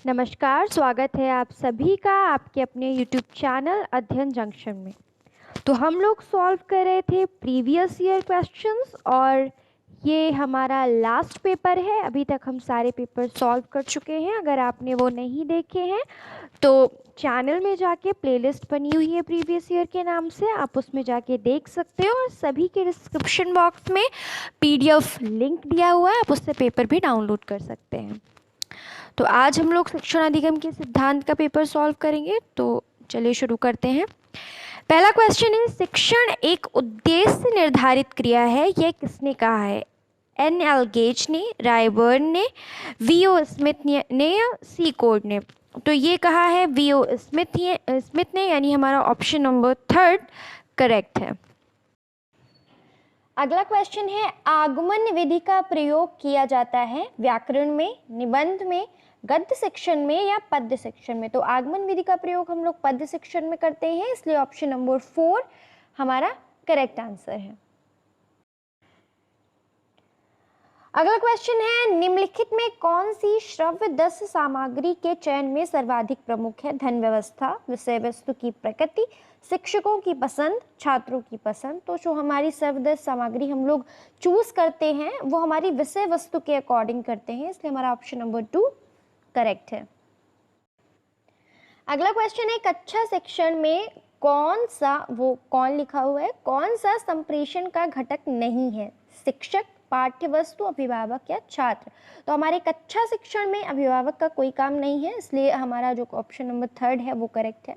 नमस्कार, स्वागत है आप सभी का आपके अपने YouTube चैनल अध्ययन जंक्शन में। तो हम लोग सॉल्व कर रहे थे प्रीवियस ईयर क्वेश्चंस और ये हमारा लास्ट पेपर है। अभी तक हम सारे पेपर सॉल्व कर चुके हैं। अगर आपने वो नहीं देखे हैं तो चैनल में जाके प्लेलिस्ट बनी हुई है प्रीवियस ईयर के नाम से, आप उसमें जाके देख सकते हो। और सभी के डिस्क्रिप्शन बॉक्स में PDF लिंक दिया हुआ है, आप उससे पेपर भी डाउनलोड कर सकते हैं। तो आज हम लोग शिक्षण अधिगम के सिद्धांत का पेपर सॉल्व करेंगे। तो चलिए शुरू करते हैं। पहला क्वेश्चन है, शिक्षण एक उद्देश्य निर्धारित क्रिया है, यह किसने कहा है? N.L. गेज ने, रायबर्न ने, V.O. स्मिथ ने या सी कोड ने? तो ये कहा है V.O. स्मिथ ने, यानी हमारा ऑप्शन नंबर 3 करेक्ट है। अगला क्वेश्चन है, आगमन विधि का प्रयोग किया जाता है व्याकरण में, निबंध में, गद्य शिक्षण में या पद्य शिक्षण में? तो आगमन विधि का प्रयोग हम लोग पद्य शिक्षण में करते हैं, इसलिए ऑप्शन नंबर 4 हमारा करेक्ट आंसर है। अगला क्वेश्चन है, निम्नलिखित में कौन सी श्रव्य दस सामग्री के चयन में सर्वाधिक प्रमुख है? धन व्यवस्था, विषय वस्तु की प्रकृति, शिक्षकों की पसंद, छात्रों की पसंद। तो जो हमारी सर्वदस सामग्री हम लोग चूज करते हैं वो हमारी विषय वस्तु के अकॉर्डिंग करते हैं, इसलिए हमारा ऑप्शन नंबर 2 करेक्ट है। अगला क्वेश्चन है, कक्षा शिक्षण में कौन लिखा हुआ है, कौन सा संप्रेषण का घटक नहीं है? शिक्षक, पाठ्य वस्तु, अभिभावक या छात्र? तो हमारे कक्षा शिक्षण में अभिभावक का कोई काम नहीं है, इसलिए हमारा जो ऑप्शन नंबर 3 है वो करेक्ट है।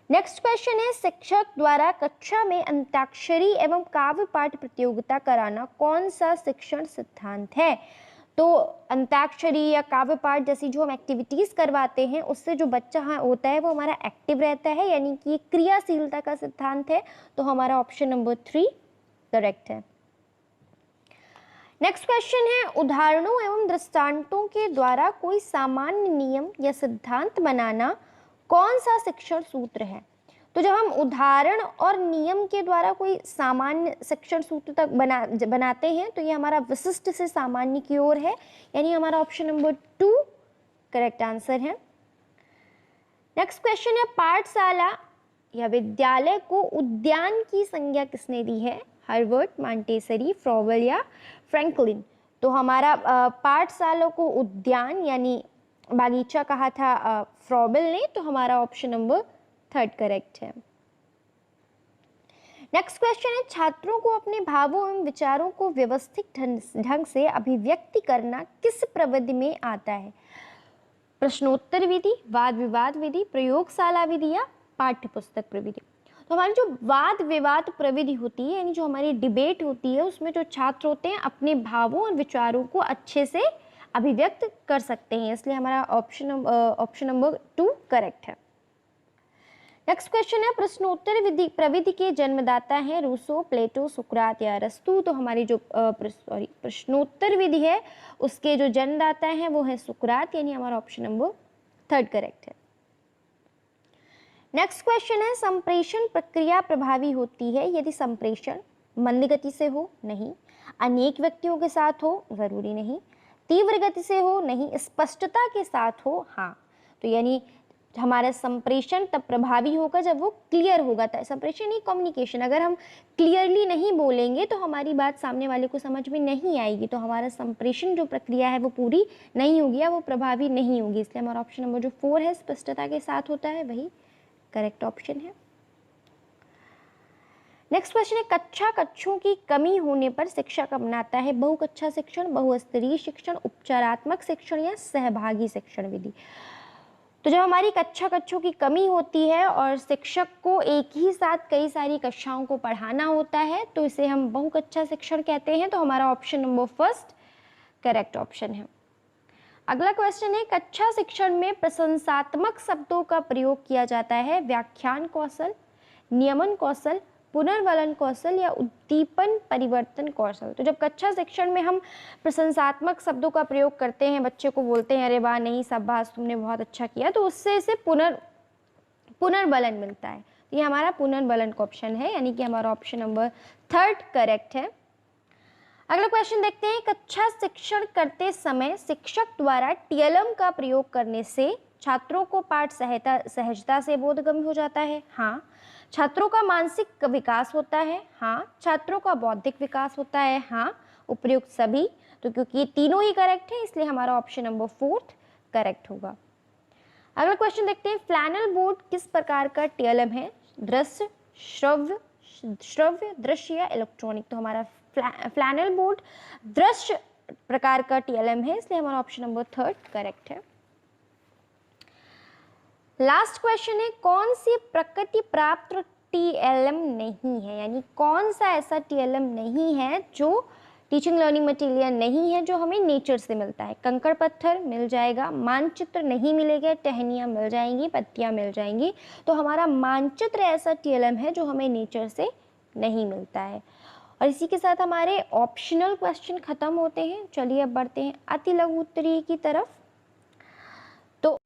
नेक्स्ट क्वेश्चन है, शिक्षक द्वारा कक्षा में अंताक्षरी एवं काव्य पाठ प्रतियोगिता कराना कौन सा शिक्षण सिद्धांत है? तो अंताक्षरी या काव्य पाठ जैसी जो हम एक्टिविटीज करवाते हैं उससे जो बच्चा होता है वो हमारा एक्टिव रहता है, यानी कि क्रियाशीलता का सिद्धांत है। तो हमारा ऑप्शन नंबर 3 करेक्ट है। नेक्स्ट क्वेश्चन है, उदाहरणों एवं दृष्टांतों के द्वारा कोई सामान्य नियम या सिद्धांत बनाना कौन सा शिक्षण सूत्र है? तो जब हम उदाहरण और नियम के द्वारा कोई सामान्य शिक्षण सूत्र तक बनाते हैं तो ये हमारा विशिष्ट से सामान्य की ओर है, यानी हमारा ऑप्शन नंबर 2 करेक्ट आंसर है। नेक्स्ट क्वेश्चन है, पाठशाला या विद्यालय को उद्यान की संज्ञा किसने दी है? हार्वर्ड, मॉन्टेसरी, फ्रॉबल या फ्रैंकलिन? तो हमारा पाठशाला को उद्यान यानी बागीचा कहा था फ्रॉबल ने, तो हमारा ऑप्शन नंबर 3 करेक्ट है। नेक्स्ट क्वेश्चन है, छात्रों को अपने भावों एवं विचारों को व्यवस्थित ढंग से अभिव्यक्ति करना किस प्रविधि में आता है? प्रश्नोत्तर विधि, वाद विवाद विधि, प्रयोगशाला विधि या पाठ्य पुस्तक प्रविधि? तो हमारी जो वाद विवाद प्रविधि होती है, यानी जो हमारी डिबेट होती है, उसमें जो छात्र होते हैं अपने भावों और विचारों को अच्छे से अभिव्यक्त कर सकते हैं, इसलिए हमारा ऑप्शन नंबर 2 करेक्ट है। नेक्स्ट क्वेश्चन है, प्रश्नोत्तर विधि प्रविधि के जन्मदाता हैं रूसो, प्लेटो, सुकरात या अरस्तू? तो हमारी जो प्रश्नोत्तर विधि है उसके जो जन्मदाता हैं वो है सुकरात, यानी हमारा ऑप्शन नंबर 3 करेक्ट है। नेक्स्ट क्वेश्चन है, संप्रेषण प्रक्रिया प्रभावी होती है यदि संप्रेषण मंद गति से हो? नहीं। अनेक व्यक्तियों के साथ हो? जरूरी नहीं। तीव्र गति से हो? नहीं। स्पष्टता के साथ हो? हाँ। तो यानी हमारा संप्रेषण तब प्रभावी होगा जब वो क्लियर होगा। संप्रेषण ही कम्युनिकेशन, अगर हम क्लियरली नहीं बोलेंगे तो हमारी बात सामने वाले को समझ में नहीं आएगी, तो हमारा संप्रेषण जो प्रक्रिया है वो पूरी नहीं होगी या वो प्रभावी नहीं होगी, इसलिए हमारा ऑप्शन नंबर जो 4 है स्पष्टता के साथ होता है वही करेक्ट ऑप्शन है। नेक्स्ट क्वेश्चन है, कक्षा कक्षों की कमी होने पर शिक्षा कब बनाता है? बहुकक्षा शिक्षण, बहुस्तरीय शिक्षण, उपचारात्मक शिक्षण या सहभागी शिक्षण विधि? तो जब हमारी कक्षा कक्षों की कमी होती है और शिक्षक को एक ही साथ कई सारी कक्षाओं को पढ़ाना होता है तो इसे हम बहुकक्षा शिक्षण कहते हैं, तो हमारा ऑप्शन नंबर 1 करेक्ट ऑप्शन है। अगला क्वेश्चन है, कक्षा शिक्षण में प्रशंसात्मक शब्दों का प्रयोग किया जाता है व्याख्यान कौशल, नियमन कौशल, पुनर्वलन कौशल या उद्दीपन परिवर्तन कौशल? तो जब कक्षा शिक्षण में हम प्रशंसात्मक शब्दों का प्रयोग करते हैं, बच्चे को बोलते हैं अरे वाह, नहीं शाबाश, तुमने बहुत अच्छा किया, तो उससे इसे पुनर्बलन मिलता है, तो ये हमारा पुनर्बलन का ऑप्शन है, यानी कि हमारा ऑप्शन नंबर 3 करेक्ट है। अगला क्वेश्चन देखते हैं, कक्षा शिक्षण करते समय शिक्षक द्वारा टीएलएम का प्रयोग करने से छात्रों को पाठ सहजता से बोधगम्य हो जाता है। हाँ। छात्रों का मानसिक विकास होता है। हाँ। छात्रों का बौद्धिक विकास होता है। हाँ। उपयुक्त सभी। तो क्योंकि ये तीनों ही करेक्ट है इसलिए हमारा ऑप्शन नंबर 4 करेक्ट होगा। अगला क्वेश्चन देखते हैं, फ्लैनल बोर्ड किस प्रकार का टीएलएम है? दृश्य, श्रव्य, दृश्य या इलेक्ट्रॉनिक? तो हमारा फ्लैनल बोर्ड दृश्य प्रकार का टीएलएम है इसलिए हमारा ऑप्शन नंबर 3 करेक्ट है। लास्ट क्वेश्चन है, कौन सी प्रकृति प्राप्त टीएलएम नहीं है, यानी कौन सा ऐसा टीएलएम नहीं है जो टीचिंग लर्निंग मटेरियल नहीं है जो हमें नेचर से मिलता है? कंकड़ पत्थर मिल जाएगा, मानचित्र नहीं मिलेगा, टहनियाँ मिल जाएंगी, पत्तियाँ मिल जाएंगी। तो हमारा मानचित्र ऐसा टीएलएम है जो हमें नेचर से नहीं मिलता है। और इसी के साथ हमारे ऑप्शनल क्वेश्चन खत्म होते हैं। चलिए अब बढ़ते हैं अति लघु उत्तरीय की तरफ। तो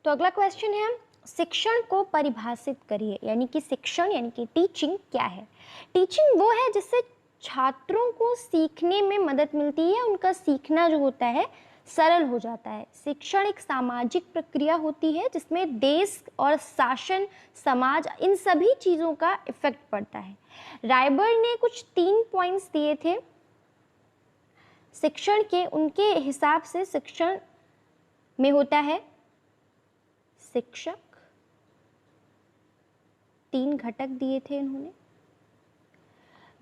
अगला क्वेश्चन है, शिक्षण को परिभाषित करिए, यानी कि शिक्षण यानी कि टीचिंग क्या है? टीचिंग वो है जिससे छात्रों को सीखने में मदद मिलती है, उनका सीखना जो होता है सरल हो जाता है। शिक्षण एक सामाजिक प्रक्रिया होती है जिसमें देश और शासन, समाज, इन सभी चीज़ों का इफेक्ट पड़ता है। रायबर्ड ने कुछ 3 पॉइंट्स दिए थे शिक्षण के, उनके हिसाब से शिक्षण में होता है शिक्षक, 3 घटक दिए थे इन्होंने।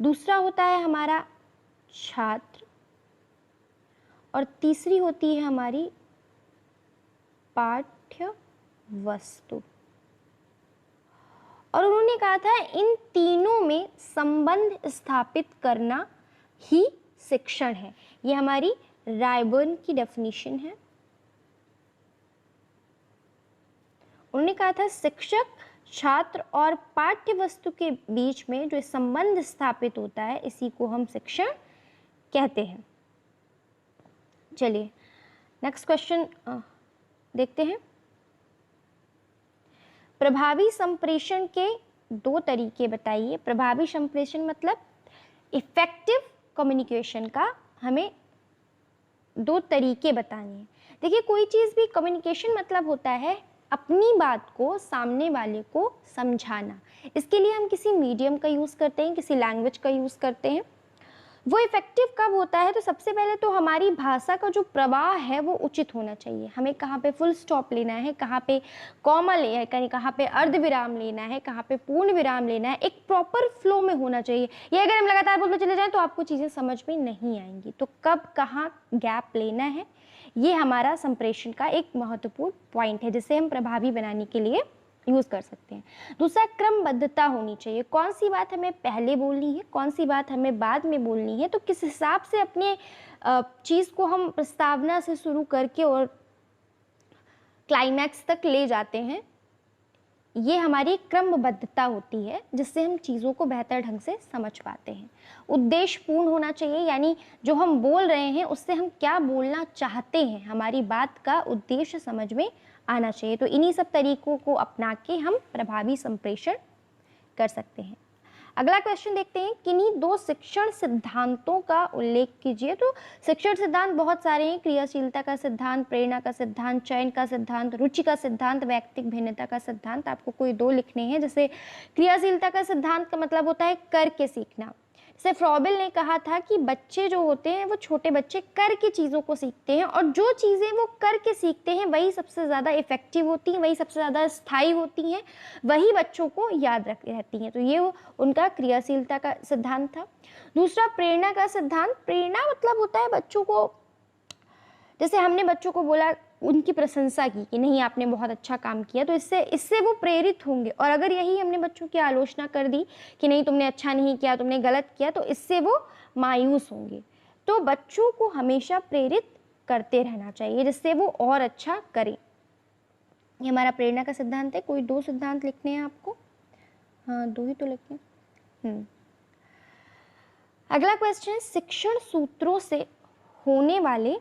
दूसरा होता है हमारा छात्र और तीसरी होती है हमारी पाठ्य वस्तु। और उन्होंने कहा था इन तीनों में संबंध स्थापित करना ही शिक्षण है। ये हमारी रायबर्न की डेफिनेशन है। उन्होंने कहा था शिक्षक, छात्र और पाठ्य वस्तु के बीच में जो संबंध स्थापित होता है इसी को हम शिक्षण कहते हैं। चलिए नेक्स्ट क्वेश्चन देखते हैं। प्रभावी संप्रेषण के 2 तरीके बताइए। प्रभावी संप्रेषण मतलब इफेक्टिव कम्युनिकेशन का हमें 2 तरीके बताने हैं। देखिए कोई चीज़ भी कम्युनिकेशन मतलब होता है अपनी बात को सामने वाले को समझाना। इसके लिए हम किसी मीडियम का यूज़ करते हैं, किसी लैंग्वेज का यूज़ करते हैं। वो इफेक्टिव कब होता है? तो सबसे पहले तो हमारी भाषा का जो प्रवाह है वो उचित होना चाहिए। हमें कहाँ पे फुल स्टॉप लेना है, कहाँ पे कॉमा लेना है, कहाँ पे अर्ध विराम लेना है, कहाँ पे पूर्ण विराम लेना है, एक प्रॉपर फ्लो में होना चाहिए। ये अगर हम लगातार बोलते चले जाएं तो आपको चीज़ें समझ में नहीं आएंगी। तो कब कहाँ गैप लेना है ये हमारा संप्रेषण का एक महत्वपूर्ण पॉइंट है जिसे हम प्रभावी बनाने के लिए यूज़ कर सकते हैं। दूसरा, क्रमबद्धता होनी चाहिए। कौन सी बात हमें पहले बोलनी है, कौन सी बात हमें बाद में बोलनी है, तो किस हिसाब से अपने चीज़ को हम प्रस्तावना से शुरू करके और क्लाइमैक्स तक ले जाते हैं, ये हमारी क्रमबद्धता होती है जिससे हम चीज़ों को बेहतर ढंग से समझ पाते हैं। उद्देश्य पूर्ण होना चाहिए, यानी जो हम बोल रहे हैं उससे हम क्या बोलना चाहते हैं, हमारी बात का उद्देश्य समझ में आना चाहिए। तो इन्हीं सब तरीकों को अपना के हम प्रभावी संप्रेषण कर सकते हैं। अगला क्वेश्चन देखते हैं, किन्हीं 2 शिक्षण सिद्धांतों का उल्लेख कीजिए। तो शिक्षण सिद्धांत बहुत सारे हैं। क्रियाशीलता का सिद्धांत, प्रेरणा का सिद्धांत, चयन का सिद्धांत, रुचि का सिद्धांत, व्यक्तिगत भिन्नता का सिद्धांत। आपको कोई 2 लिखने हैं। जैसे क्रियाशीलता का सिद्धांत का मतलब होता है करके सीखना। जैसे फ्रॉबेल ने कहा था कि बच्चे जो होते हैं वो छोटे बच्चे करके चीज़ों को सीखते हैं और जो चीज़ें वो करके सीखते हैं वही सबसे ज़्यादा इफ़ेक्टिव होती हैं, वही सबसे ज़्यादा स्थायी होती हैं, वही बच्चों को याद रहती हैं। तो ये उनका क्रियाशीलता का सिद्धांत था। दूसरा, प्रेरणा का सिद्धांत। प्रेरणा मतलब होता है बच्चों को, जैसे हमने बच्चों को बोला, उनकी प्रशंसा की कि नहीं आपने बहुत अच्छा काम किया, तो इससे वो प्रेरित होंगे। और अगर यही हमने बच्चों की आलोचना कर दी कि नहीं तुमने अच्छा नहीं किया, तुमने गलत किया, तो इससे वो मायूस होंगे। तो बच्चों को हमेशा प्रेरित करते रहना चाहिए जिससे वो और अच्छा करें। ये हमारा प्रेरणा का सिद्धांत है। कोई 2 सिद्धांत लिखने हैं आपको? हाँ 2 ही तो लिखे। अगला क्वेश्चन, शिक्षण सूत्रों से होने वाले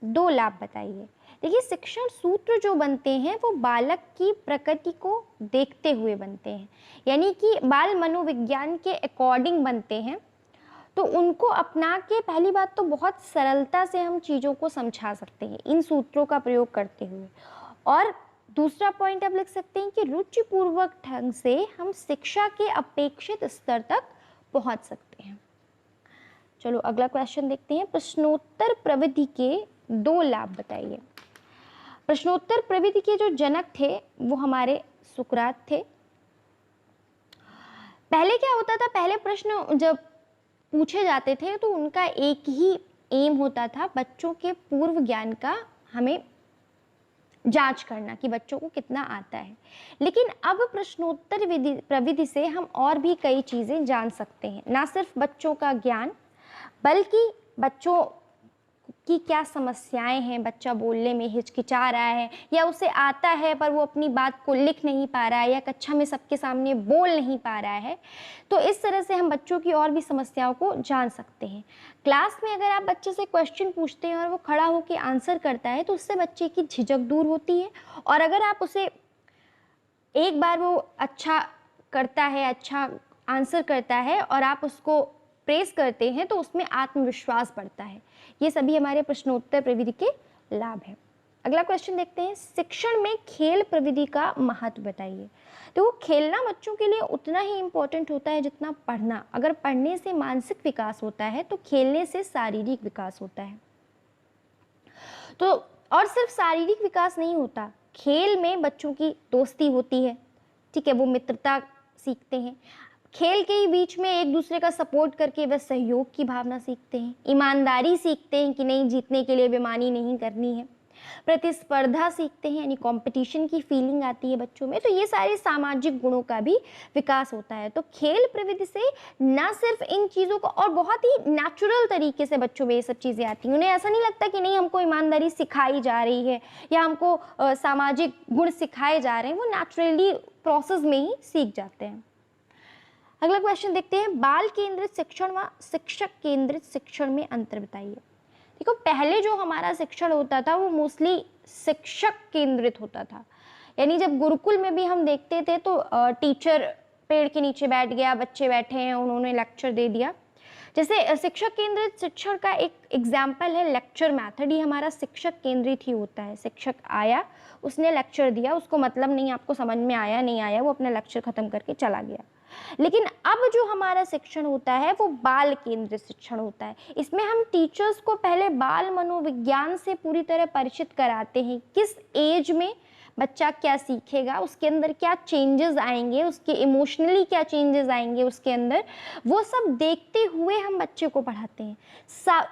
2 लाभ बताइए। देखिए शिक्षण सूत्र जो बनते हैं वो बालक की प्रकृति को देखते हुए बनते हैं, यानी कि बाल मनोविज्ञान के अकॉर्डिंग बनते हैं। तो उनको अपना के पहली बात तो बहुत सरलता से हम चीज़ों को समझा सकते हैं इन सूत्रों का प्रयोग करते हुए। और दूसरा पॉइंट आप लिख सकते हैं कि रुचिपूर्वक ढंग से हम शिक्षा के अपेक्षित स्तर तक पहुंच सकते हैं। चलो अगला क्वेश्चन देखते हैं। प्रश्नोत्तर प्रविधि के 2 लाभ बताइए। प्रश्नोत्तर प्रविधि के जो जनक थे वो हमारे सुकरात थे। पहले क्या होता था, पहले प्रश्न जब पूछे जाते थे तो उनका एक ही एम होता था, बच्चों के पूर्व ज्ञान का हमें जांच करना कि बच्चों को कितना आता है। लेकिन अब प्रश्नोत्तर प्रविधि से हम और भी कई चीज़ें जान सकते हैं, ना सिर्फ बच्चों का ज्ञान बल्कि बच्चों की क्या समस्याएं हैं, बच्चा बोलने में हिचकिचा रहा है या उसे आता है पर वो अपनी बात को लिख नहीं पा रहा है या कक्षा में सबके सामने बोल नहीं पा रहा है। तो इस तरह से हम बच्चों की और भी समस्याओं को जान सकते हैं। क्लास में अगर आप बच्चे से क्वेश्चन पूछते हैं और वो खड़ा होकर आंसर करता है तो उससे बच्चे की झिझक दूर होती है। और अगर आप उसे एक बार वो अच्छा करता है, अच्छा आंसर करता है और आप उसको प्रेस करते हैं तो उसमें आत्मविश्वास बढ़ता है। ये सभी हमारे प्रश्नोत्तर प्रविधि के लाभ हैं। अगला क्वेश्चन देखते हैं। शिक्षण में खेल प्रविधि का महत्व बताइए। तो खेलना बच्चों के लिए उतना ही इम्पोर्टेंट होता है जितना पढ़ना। अगर पढ़ने से मानसिक विकास होता है तो खेलने से शारीरिक विकास होता है। तो और सिर्फ शारीरिक विकास नहीं होता, खेल में बच्चों की दोस्ती होती है, ठीक है, वो मित्रता सीखते हैं। खेल के ही बीच में एक दूसरे का सपोर्ट करके वह सहयोग की भावना सीखते हैं, ईमानदारी सीखते हैं कि नहीं जीतने के लिए बेईमानी नहीं करनी है, प्रतिस्पर्धा सीखते हैं यानी कंपटीशन की फीलिंग आती है बच्चों में। तो ये सारे सामाजिक गुणों का भी विकास होता है। तो खेल प्रवृत्ति से ना सिर्फ इन चीज़ों को और बहुत ही नेचुरल तरीके से बच्चों में ये सब चीज़ें आती हैं। उन्हें ऐसा नहीं लगता कि नहीं हमको ईमानदारी सिखाई जा रही है या हमको सामाजिक गुण सिखाए जा रहे हैं, वो नेचुरली प्रोसेस में ही सीख जाते हैं। अगला क्वेश्चन देखते हैं। बाल केंद्रित शिक्षण व शिक्षक केंद्रित शिक्षण में अंतर बताइए। देखो, पहले जो हमारा शिक्षण होता था वो मोस्टली शिक्षक केंद्रित होता था, यानी जब गुरुकुल में भी हम देखते थे तो टीचर पेड़ के नीचे बैठ गया, बच्चे बैठे हैं, उन्होंने लेक्चर दे दिया। जैसे शिक्षक केंद्रित शिक्षण का एक एग्जाम्पल है लेक्चर मेथड। ही हमारा शिक्षक केंद्रित ही होता है। शिक्षक आया, उसने लेक्चर दिया, उसको मतलब नहीं आपको समझ में आया नहीं आया, वो अपना लेक्चर खत्म करके चला गया। लेकिन अब जो हमारा शिक्षण होता है वो बाल केंद्रित शिक्षण होता है। इसमें हम टीचर्स को पहले बाल मनोविज्ञान से पूरी तरह परिचित कराते हैं। किस एज में बच्चा क्या सीखेगा, उसके अंदर क्या चेंजेस आएंगे, उसके इमोशनली क्या चेंजेस आएंगे उसके अंदर, वो सब देखते हुए हम बच्चे को पढ़ाते हैं।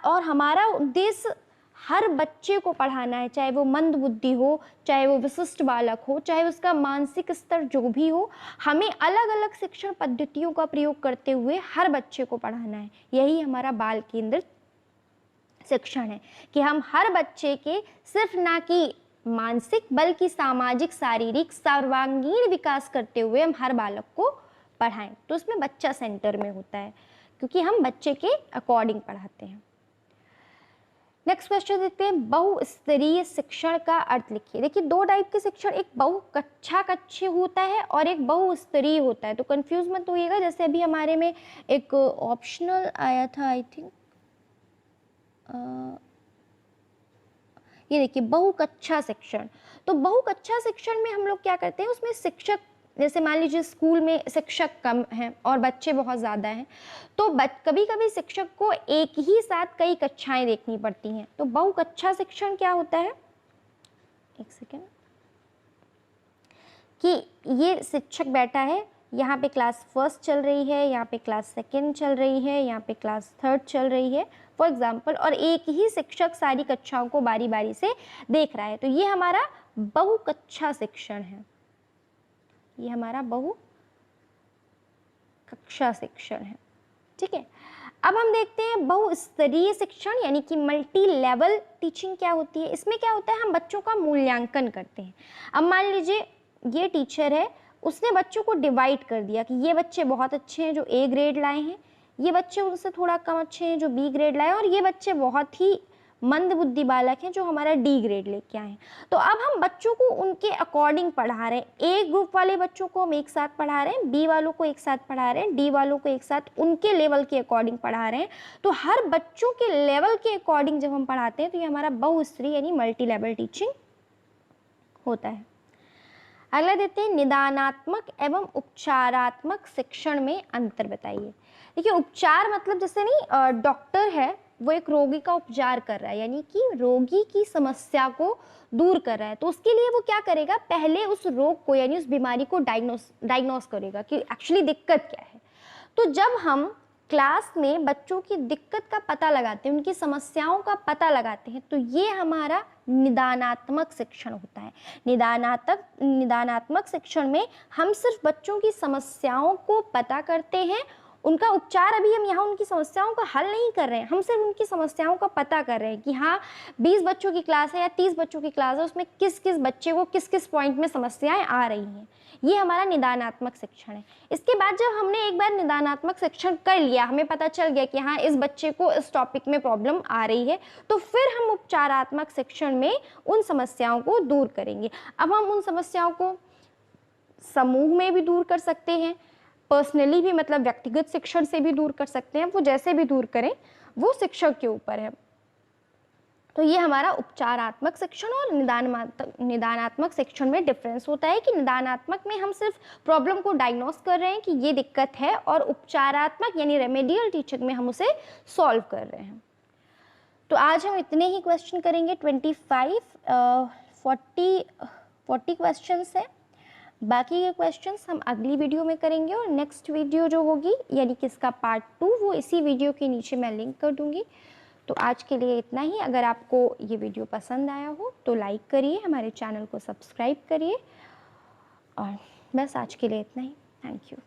और हमारा उद्देश्य हर बच्चे को पढ़ाना है, चाहे वो मंद बुद्धि हो, चाहे वो विशिष्ट बालक हो, चाहे उसका मानसिक स्तर जो भी हो। हमें अलग अलग शिक्षण पद्धतियों का प्रयोग करते हुए हर बच्चे को पढ़ाना है। यही हमारा बाल केंद्रित शिक्षण है कि हम हर बच्चे के सिर्फ ना कि मानसिक बल्कि सामाजिक शारीरिक सर्वांगीण विकास करते हुए हम हर बालक को पढ़ाएं। तो उसमें बच्चा सेंटर में होता है क्योंकि हम बच्चे के अकॉर्डिंग पढ़ाते हैं। नेक्स्ट क्वेश्चन देखते हैं। बहुस्तरीय शिक्षण का अर्थ लिखिए। देखिए, 2 टाइप के शिक्षण, एक बहु कक्षा होता है और एक बहुस्तरीय होता है। तो कंफ्यूज मत होइएगा। जैसे अभी हमारे में एक ऑप्शनल आया था, आई थिंक ये देखिए बहुकक्षा शिक्षण। तो बहुकक्षा शिक्षण में हम लोग क्या करते हैं, उसमें शिक्षक, जैसे मान लीजिए स्कूल में शिक्षक कम हैं और बच्चे बहुत ज़्यादा हैं, तो कभी कभी शिक्षक को एक ही साथ कई कक्षाएं देखनी पड़ती हैं। तो बहुकक्षा शिक्षण क्या होता है, एक सेकेंड, कि ये शिक्षक बैठा है, यहाँ पे क्लास 1 चल रही है, यहाँ पे क्लास 2 चल रही है, यहाँ पे क्लास 3 चल रही है फॉर एग्जाम्पल, और एक ही शिक्षक सारी कक्षाओं को बारी बारी से देख रहा है। तो ये हमारा बहुकक्षा शिक्षण है। ये हमारा बहु कक्षा शिक्षण है, ठीक है। अब हम देखते हैं बहुस्तरीय शिक्षण यानी कि मल्टी लेवल टीचिंग क्या होती है। इसमें क्या होता है, हम बच्चों का मूल्यांकन करते हैं। अब मान लीजिए ये टीचर है, उसने बच्चों को डिवाइड कर दिया कि ये बच्चे बहुत अच्छे हैं जो A ग्रेड लाए हैं, ये बच्चे उनसे थोड़ा कम अच्छे हैं जो B ग्रेड लाए, और ये बच्चे बहुत ही मंद बुद्धि बालक हैं जो हमारा डी ग्रेड लेके आए हैं। तो अब हम बच्चों को उनके अकॉर्डिंग पढ़ा रहे हैं। ए ग्रुप वाले बच्चों को हम एक साथ पढ़ा रहे हैं, बी वालों को एक साथ पढ़ा रहे हैं, डी वालों को एक साथ उनके लेवल के अकॉर्डिंग पढ़ा रहे हैं। तो हर बच्चों के लेवल के अकॉर्डिंग जब हम पढ़ाते हैं तो ये हमारा बहुस्तरीय यानी मल्टी लेवल टीचिंग होता है। अगला देते हैं, निदानात्मक एवं उपचारात्मक शिक्षण में अंतर बताइए। देखिए, उपचार मतलब जैसे नहीं, डॉक्टर है वो एक रोगी का उपचार कर रहा है, यानी कि रोगी की समस्या को दूर कर रहा है। तो उसके लिए वो क्या करेगा, पहले उस रोग को यानी उस बीमारी को डायग्नोस करेगा कि एक्चुअली दिक्कत क्या है। तो जब हम क्लास में बच्चों की दिक्कत का पता लगाते हैं, उनकी समस्याओं का पता लगाते हैं, तो ये हमारा निदानात्मक शिक्षण होता है। निदानात्मक शिक्षण में हम सिर्फ बच्चों की समस्याओं को पता करते हैं, उनका उपचार अभी हम यहाँ उनकी समस्याओं का हल नहीं कर रहे हैं, हम सिर्फ उनकी समस्याओं का पता कर रहे हैं कि हाँ 20 बच्चों की क्लास है या 30 बच्चों की क्लास है, उसमें किस किस बच्चे को किस किस पॉइंट में समस्याएं आ रही हैं। ये हमारा निदानात्मक शिक्षण है। इसके बाद जब हमने एक बार निदानात्मक शिक्षण कर लिया, हमें पता चल गया कि हाँ इस बच्चे को इस टॉपिक में प्रॉब्लम आ रही है, तो फिर हम उपचारात्मक शिक्षण में उन समस्याओं को दूर करेंगे। अब हम उन समस्याओं को समूह में भी दूर कर सकते हैं, पर्सनली भी मतलब व्यक्तिगत शिक्षण से भी दूर कर सकते हैं। वो जैसे भी दूर करें वो शिक्षक के ऊपर है। तो ये हमारा उपचारात्मक शिक्षण और निदानात्मक शिक्षण में डिफरेंस होता है कि निदानात्मक में हम सिर्फ प्रॉब्लम को डायग्नोस कर रहे हैं कि ये दिक्कत है, और उपचारात्मक यानी रेमेडियल टीचिंग में हम उसे सॉल्व कर रहे हैं। तो आज हम इतने ही क्वेश्चन करेंगे। 40 क्वेश्चंस है। बाकी के क्वेश्चंस हम अगली वीडियो में करेंगे, और नेक्स्ट वीडियो जो होगी यानी कि इसका पार्ट 2 वो इसी वीडियो के नीचे मैं लिंक कर दूंगी। तो आज के लिए इतना ही। अगर आपको ये वीडियो पसंद आया हो तो लाइक करिए, हमारे चैनल को सब्सक्राइब करिए, और बस आज के लिए इतना ही। Thank you.